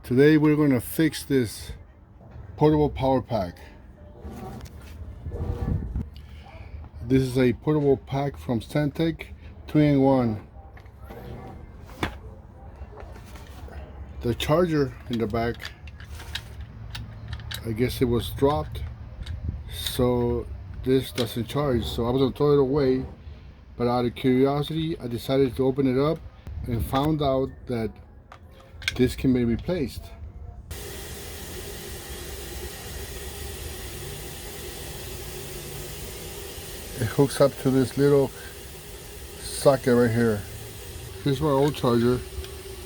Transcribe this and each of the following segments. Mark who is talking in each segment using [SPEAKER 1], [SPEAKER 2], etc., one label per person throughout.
[SPEAKER 1] Today we're going to fix this portable power pack. This is a portable pack from Centech, 3-in-1. The charger in the back, I guess it was dropped, so this doesn't charge. So I was going to throw it away, but out of curiosity I decided to open it up and found out that this can be replaced. It hooks up to this little socket right here. Here's my old charger.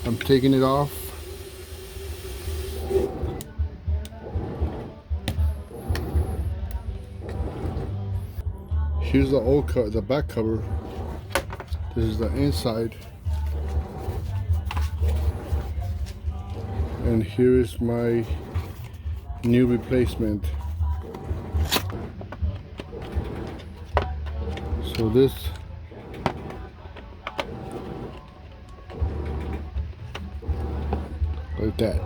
[SPEAKER 1] I'm taking it off. Here's the back cover. This is the inside. And here is my new replacement. So this like that.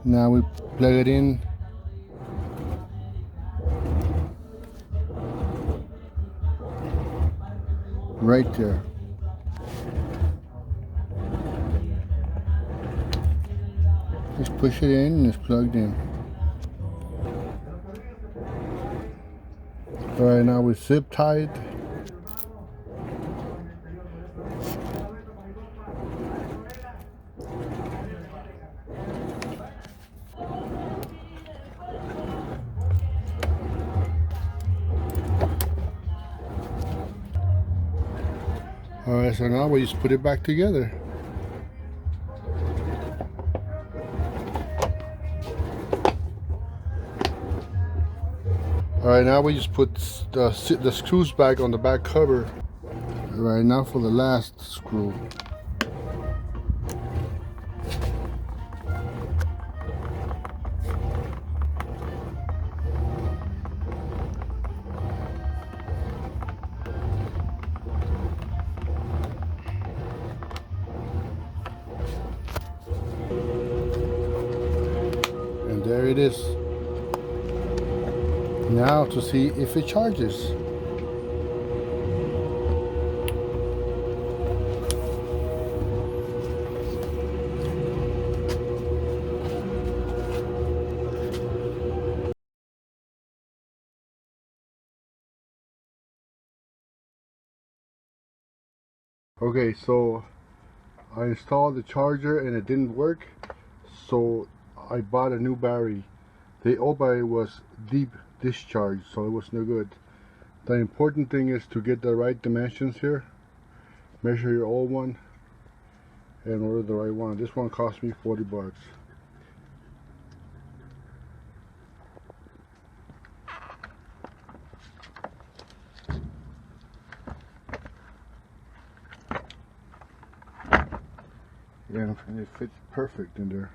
[SPEAKER 1] Now we plug it in. Right there. Just push it in and it's plugged in. Alright, now we zip tie it. Alright, so now we just put it back together. Alright, now we just put the screws back on the back cover. Alright, now for the last screw. And there it is. Now to see if it charges. Okay, so I installed the charger and it didn't work, so I bought a new battery. The old battery was deep discharge, so it was no good. The important thing is to get the right dimensions here. Measure your old one and order the right one. This one cost me 40 bucks. Yeah, and it fits perfect in there.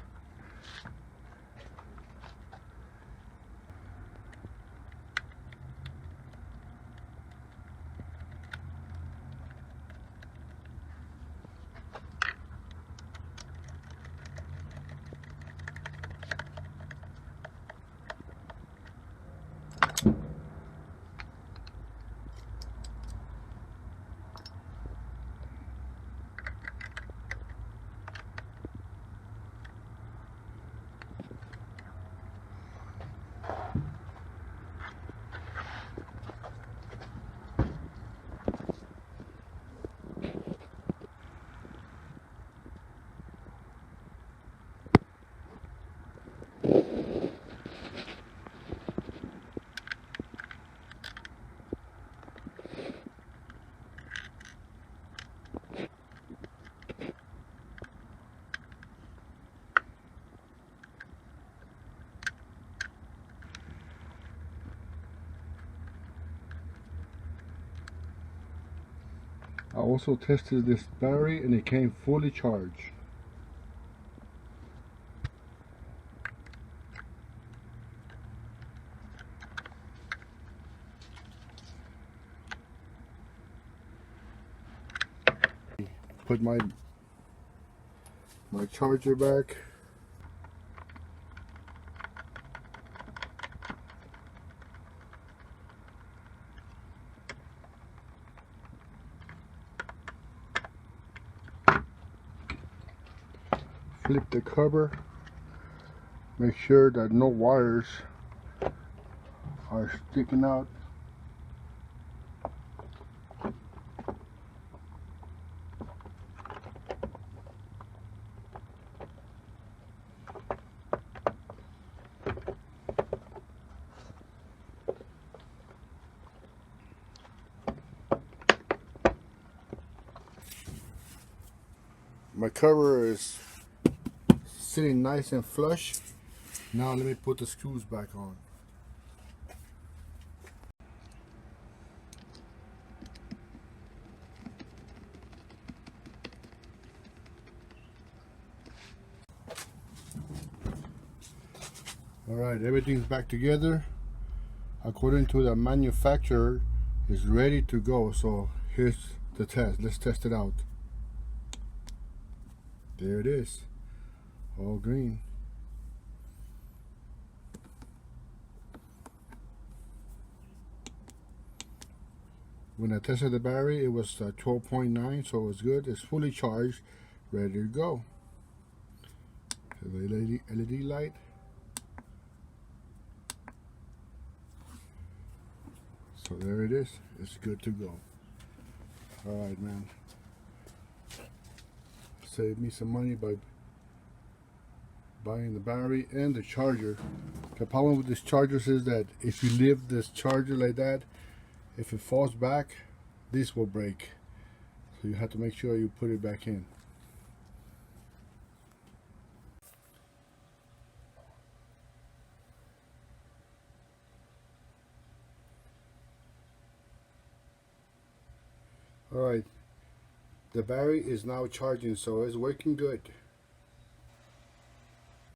[SPEAKER 1] I also tested this battery and it came fully charged. Put my charger back. Flip the cover. Make sure that no wires are sticking out. My cover is sitting nice and flush. Now let me put the screws back on. Alright, everything's back together. According to the manufacturer, it's ready to go. So here's the test. Let's test it out. There it is. All green. When I tested the battery, it was 12.9, so it's good. It's fully charged, ready to go. The LED light. So there it is. It's good to go. All right, man. Save me some money by buying the battery and the charger. The problem with this charger is that if you leave this charger like that, if it falls back, this will break. So you have to make sure you put it back in. Alright, the battery is now charging, so it's working good.